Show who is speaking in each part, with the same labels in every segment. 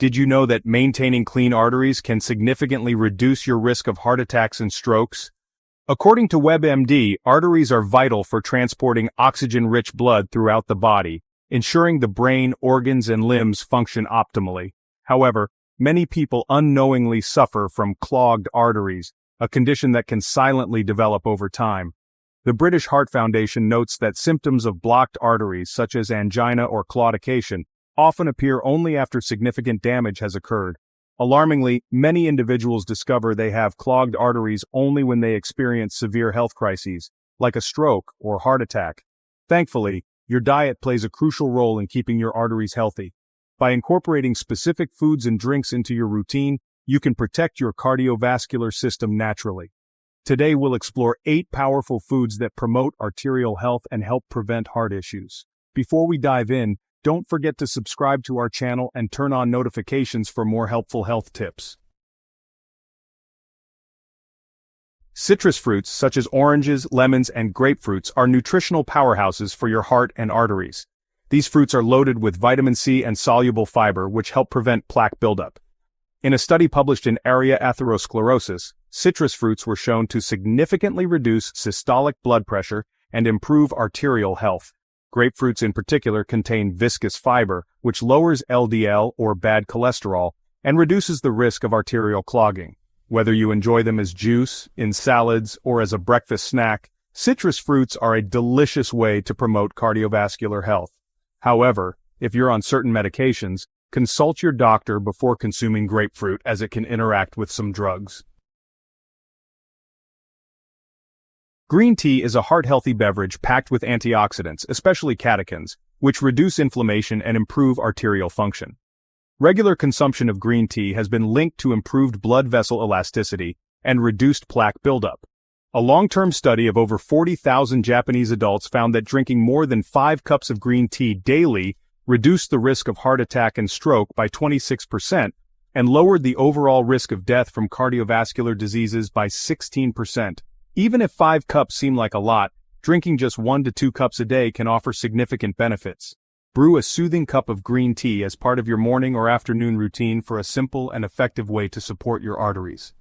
Speaker 1: Did you know that maintaining clean arteries can significantly reduce your risk of heart attacks and strokes? According to WebMD, arteries are vital for transporting oxygen-rich blood throughout the body, ensuring the brain, organs, and limbs function optimally. However, many people unknowingly suffer from clogged arteries, a condition that can silently develop over time. The British Heart Foundation notes that symptoms of blocked arteries, such as angina or claudication, often appear only after significant damage has occurred. Alarmingly, many individuals discover they have clogged arteries only when they experience severe health crises, like a stroke or heart attack. Thankfully, your diet plays a crucial role in keeping your arteries healthy. By incorporating specific foods and drinks into your routine, you can protect your cardiovascular system naturally. Today we'll explore 8 powerful foods that promote arterial health and help prevent heart issues. Before we dive in, don't forget to subscribe to our channel and turn on notifications for more helpful health tips. Citrus fruits such as oranges, lemons, and grapefruits are nutritional powerhouses for your heart and arteries. These fruits are loaded with vitamin C and soluble fiber, which help prevent plaque buildup. In a study published in Atherosclerosis, citrus fruits were shown to significantly reduce systolic blood pressure and improve arterial health. Grapefruits in particular contain viscous fiber, which lowers LDL or bad cholesterol and reduces the risk of arterial clogging. Whether you enjoy them as juice, in salads, or as a breakfast snack, citrus fruits are a delicious way to promote cardiovascular health. However, if you're on certain medications, consult your doctor before consuming grapefruit as it can interact with some drugs. Green tea is a heart-healthy beverage packed with antioxidants, especially catechins, which reduce inflammation and improve arterial function. Regular consumption of green tea has been linked to improved blood vessel elasticity and reduced plaque buildup. A long-term study of over 40,000 Japanese adults found that drinking more than 5 cups of green tea daily reduced the risk of heart attack and stroke by 26% and lowered the overall risk of death from cardiovascular diseases by 16%. Even if 5 cups seem like a lot, drinking just 1 to 2 cups a day can offer significant benefits. Brew a soothing cup of green tea as part of your morning or afternoon routine for a simple and effective way to support your arteries.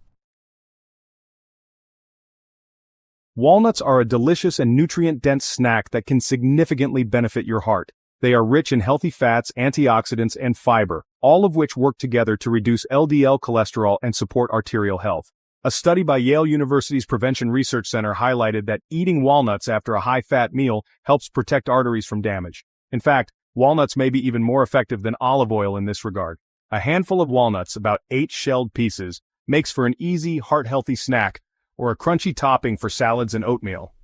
Speaker 1: Walnuts are a delicious and nutrient-dense snack that can significantly benefit your heart. They are rich in healthy fats, antioxidants, and fiber, all of which work together to reduce LDL cholesterol and support arterial health. A study by Yale University's Prevention Research Center highlighted that eating walnuts after a high-fat meal helps protect arteries from damage. In fact, walnuts may be even more effective than olive oil in this regard. A handful of walnuts, about 8 shelled pieces, makes for an easy, heart-healthy snack, or a crunchy topping for salads and oatmeal.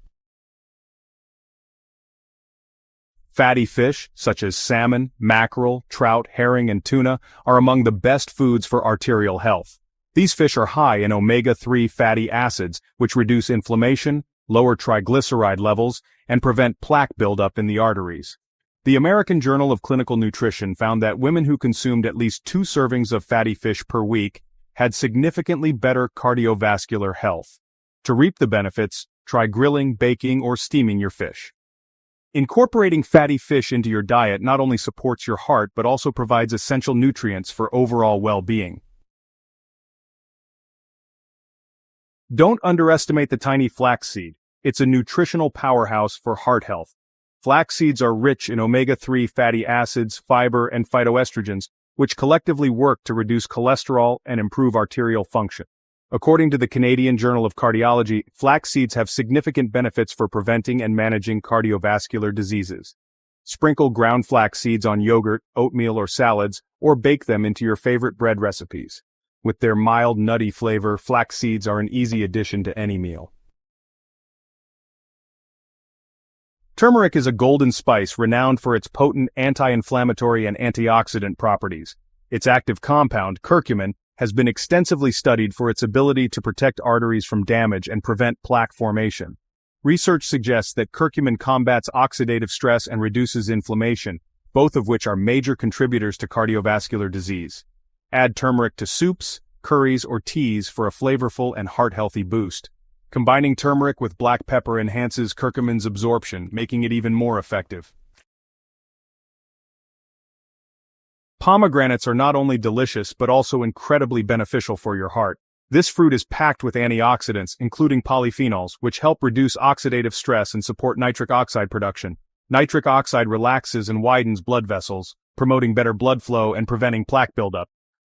Speaker 1: Fatty fish, such as salmon, mackerel, trout, herring, and tuna, are among the best foods for arterial health. These fish are high in omega-3 fatty acids, which reduce inflammation, lower triglyceride levels, and prevent plaque buildup in the arteries. The American Journal of Clinical Nutrition found that women who consumed at least 2 servings of fatty fish per week had significantly better cardiovascular health. To reap the benefits, try grilling, baking, or steaming your fish. Incorporating fatty fish into your diet not only supports your heart but also provides essential nutrients for overall well-being. Don't underestimate the tiny flaxseed. It's a nutritional powerhouse for heart health. Flax seeds are rich in omega-3 fatty acids, fiber, and phytoestrogens, which collectively work to reduce cholesterol and improve arterial function. According to the Canadian Journal of Cardiology, flax seeds have significant benefits for preventing and managing cardiovascular diseases. Sprinkle ground flax seeds on yogurt, oatmeal, or salads, or bake them into your favorite bread recipes. With their mild, nutty flavor, flax seeds are an easy addition to any meal. Turmeric is a golden spice renowned for its potent anti-inflammatory and antioxidant properties. Its active compound, curcumin, has been extensively studied for its ability to protect arteries from damage and prevent plaque formation. Research suggests that curcumin combats oxidative stress and reduces inflammation, both of which are major contributors to cardiovascular disease. Add turmeric to soups, curries, or teas for a flavorful and heart-healthy boost. Combining turmeric with black pepper enhances curcumin's absorption, making it even more effective. Pomegranates are not only delicious but also incredibly beneficial for your heart. This fruit is packed with antioxidants, including polyphenols, which help reduce oxidative stress and support nitric oxide production. Nitric oxide relaxes and widens blood vessels, promoting better blood flow and preventing plaque buildup.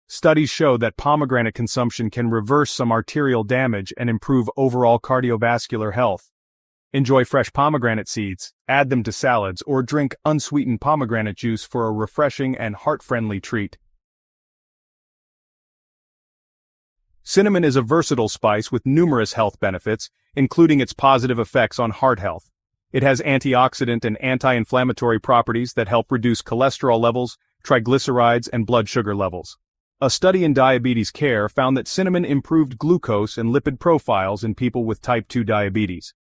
Speaker 1: Studies show that pomegranate consumption can reverse some arterial damage and improve overall cardiovascular health. Enjoy fresh pomegranate seeds, add them to salads, or drink unsweetened pomegranate juice for a refreshing and heart-friendly treat. Cinnamon is a versatile spice with numerous health benefits, including its positive effects on heart health. It has antioxidant and anti-inflammatory properties that help reduce cholesterol levels, triglycerides, and blood sugar levels. A study in diabetes care found that cinnamon improved glucose and lipid profiles in people with type 2 diabetes.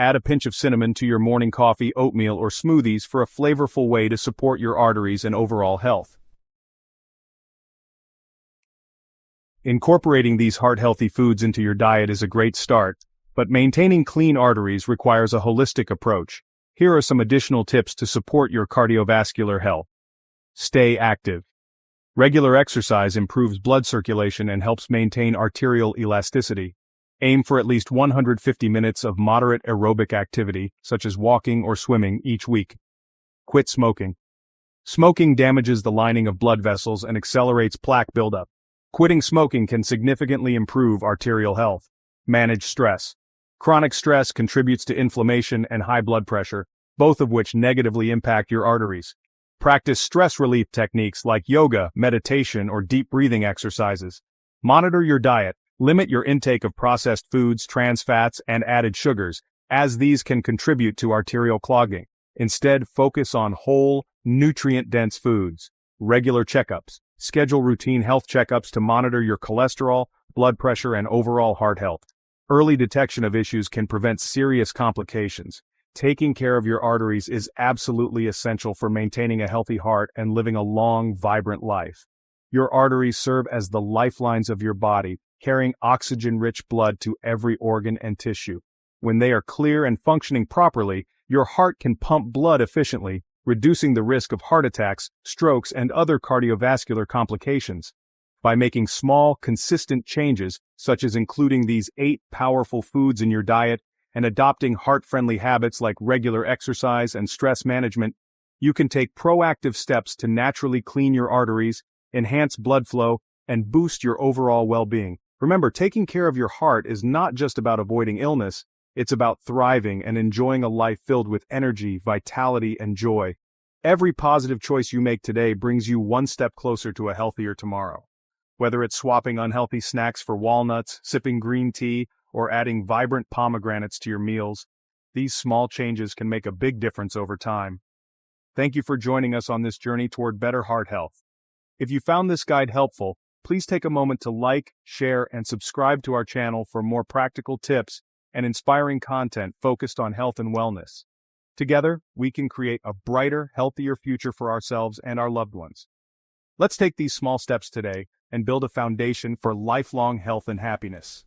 Speaker 1: Add a pinch of cinnamon to your morning coffee, oatmeal, or smoothies for a flavorful way to support your arteries and overall health. Incorporating these heart-healthy foods into your diet is a great start, but maintaining clean arteries requires a holistic approach. Here are some additional tips to support your cardiovascular health. Stay active. Regular exercise improves blood circulation and helps maintain arterial elasticity. Aim for at least 150 minutes of moderate aerobic activity, such as walking or swimming, each week. Quit smoking. Smoking damages the lining of blood vessels and accelerates plaque buildup. Quitting smoking can significantly improve arterial health. Manage stress. Chronic stress contributes to inflammation and high blood pressure, both of which negatively impact your arteries. Practice stress relief techniques like yoga, meditation, or deep breathing exercises. Monitor your diet. Limit your intake of processed foods, trans fats, and added sugars, as these can contribute to arterial clogging. Instead, focus on whole, nutrient-dense foods. Regular checkups. Schedule routine health checkups to monitor your cholesterol, blood pressure, and overall heart health. Early detection of issues can prevent serious complications. Taking care of your arteries is absolutely essential for maintaining a healthy heart and living a long, vibrant life. Your arteries serve as the lifelines of your body, carrying oxygen-rich blood to every organ and tissue. When they are clear and functioning properly, your heart can pump blood efficiently, reducing the risk of heart attacks, strokes, and other cardiovascular complications. By making small, consistent changes, such as including these 8 powerful foods in your diet and adopting heart-friendly habits like regular exercise and stress management, you can take proactive steps to naturally clean your arteries, enhance blood flow, and boost your overall well-being. Remember, taking care of your heart is not just about avoiding illness, it's about thriving and enjoying a life filled with energy, vitality, and joy. Every positive choice you make today brings you one step closer to a healthier tomorrow. Whether it's swapping unhealthy snacks for walnuts, sipping green tea, or adding vibrant pomegranates to your meals, these small changes can make a big difference over time. Thank you for joining us on this journey toward better heart health. If you found this guide helpful, please take a moment to like, share, and subscribe to our channel for more practical tips and inspiring content focused on health and wellness. Together, we can create a brighter, healthier future for ourselves and our loved ones. Let's take these small steps today and build a foundation for lifelong health and happiness.